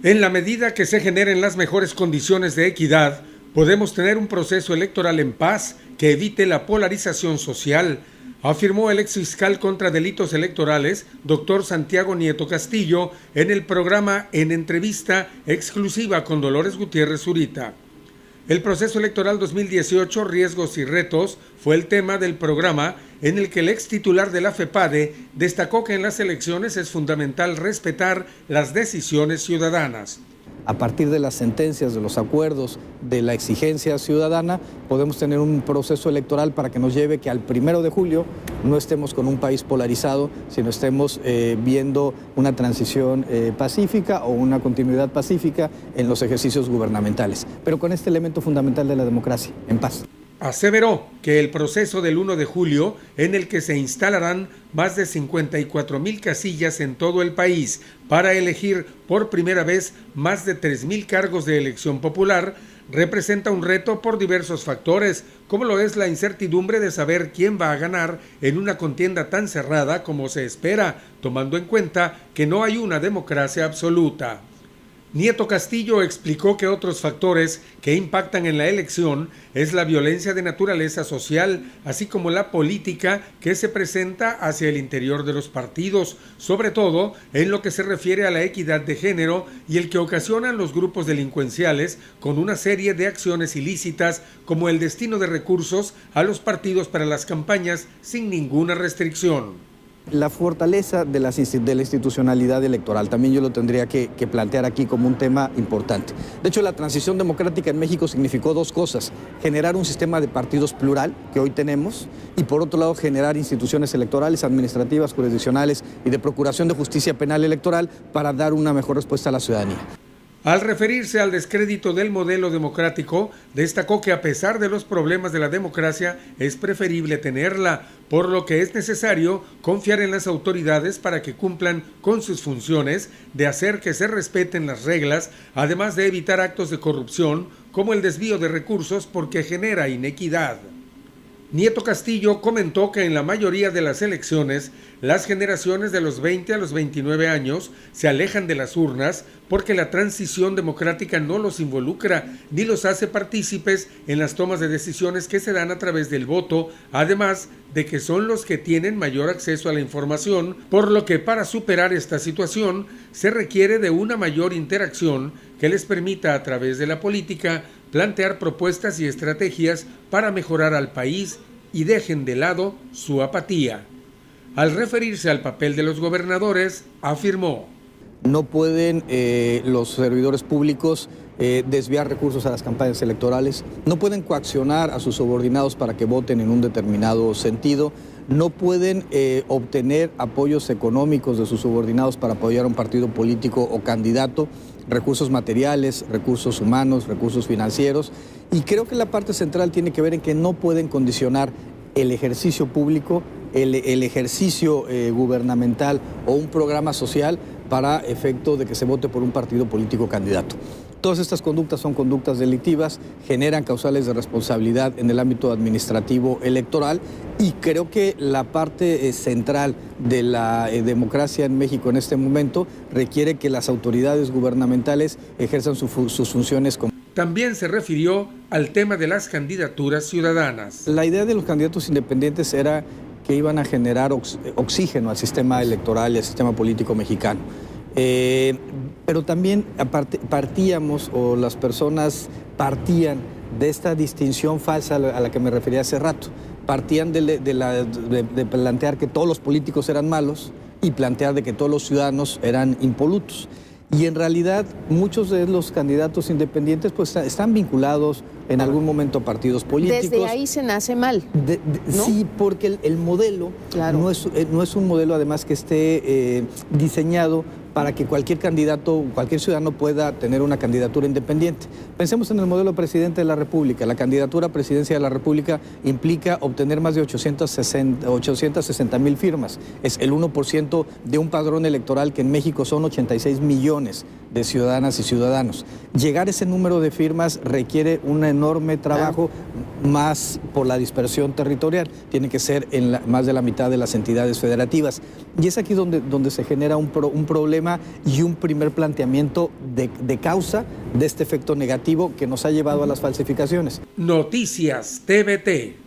En la medida que se generen las mejores condiciones de equidad, podemos tener un proceso electoral en paz que evite la polarización social, afirmó el exfiscal contra delitos electorales, doctor Santiago Nieto Castillo, en el programa En Entrevista exclusiva con Dolores Gutiérrez Zurita. El proceso electoral 2018, riesgos y retos, fue el tema del programa en el que el ex titular de la FEPADE destacó que en las elecciones es fundamental respetar las decisiones ciudadanas. A partir de las sentencias, de los acuerdos, de la exigencia ciudadana, podemos tener un proceso electoral para que nos lleve que al 1 de julio no estemos con un país polarizado, sino estemos viendo una transición pacífica o una continuidad pacífica en los ejercicios gubernamentales, pero con este elemento fundamental de la democracia, en paz. Aseveró que el proceso del 1 de julio, en el que se instalarán más de 54,000 casillas en todo el país para elegir por primera vez más de 3,000 cargos de elección popular, representa un reto por diversos factores, como lo es la incertidumbre de saber quién va a ganar en una contienda tan cerrada como se espera, tomando en cuenta que no hay una democracia absoluta. Nieto Castillo explicó que otros factores que impactan en la elección es la violencia de naturaleza social, así como la política que se presenta hacia el interior de los partidos, sobre todo en lo que se refiere a la equidad de género y el que ocasionan los grupos delincuenciales con una serie de acciones ilícitas como el destino de recursos a los partidos para las campañas sin ninguna restricción. La fortaleza de la institucionalidad electoral, también yo lo tendría que plantear aquí como un tema importante. De hecho, la transición democrática en México significó dos cosas: generar un sistema de partidos plural, que hoy tenemos, y por otro lado, generar instituciones electorales, administrativas, jurisdiccionales y de procuración de justicia penal electoral para dar una mejor respuesta a la ciudadanía. Al referirse al descrédito del modelo democrático, destacó que a pesar de los problemas de la democracia, es preferible tenerla, por lo que es necesario confiar en las autoridades para que cumplan con sus funciones de hacer que se respeten las reglas, además de evitar actos de corrupción como el desvío de recursos porque genera inequidad. Nieto Castillo comentó que en la mayoría de las elecciones, las generaciones de los 20 a los 29 años se alejan de las urnas porque la transición democrática no los involucra ni los hace partícipes en las tomas de decisiones que se dan a través del voto, además de que son los que tienen mayor acceso a la información, por lo que para superar esta situación se requiere de una mayor interacción que les permita a través de la política plantear propuestas y estrategias para mejorar al país y dejen de lado su apatía. Al referirse al papel de los gobernadores, afirmó: no pueden los servidores públicos desviar recursos a las campañas electorales, no pueden coaccionar a sus subordinados para que voten en un determinado sentido, no pueden obtener apoyos económicos de sus subordinados para apoyar a un partido político o candidato, recursos materiales, recursos humanos, recursos financieros, y creo que la parte central tiene que ver en que no pueden condicionar el ejercicio público, el ejercicio gubernamental o un programa social para efecto de que se vote por un partido político candidato. Todas estas conductas son conductas delictivas, generan causales de responsabilidad en el ámbito administrativo electoral, y creo que la parte central de la democracia en México en este momento requiere que las autoridades gubernamentales ejerzan sus funciones como... También se refirió al tema de las candidaturas ciudadanas. La idea de los candidatos independientes era que iban a generar oxígeno al sistema electoral y al sistema político mexicano. Pero también partíamos, o las personas partían de esta distinción falsa a la que me refería hace rato. Partían de plantear que todos los políticos eran malos y plantear de que todos los ciudadanos eran impolutos. Y en realidad muchos de los candidatos independientes pues están vinculados en algún momento a partidos políticos. Desde ahí se nace mal, ¿no? Sí, porque el modelo no es un modelo además que esté diseñado para que cualquier candidato, cualquier ciudadano pueda tener una candidatura independiente. Pensemos en el modelo presidente de la República. La candidatura a presidencia de la República implica obtener más de 860,000 firmas. Es el 1% de un padrón electoral que en México son 86 millones de ciudadanas y ciudadanos. Llegar a ese número de firmas requiere un enorme trabajo, más por la dispersión territorial. Tiene que ser en más de la mitad de las entidades federativas. Y es aquí donde se genera un problema y un primer planteamiento de causa de este efecto negativo que nos ha llevado a las falsificaciones. Noticias TVT.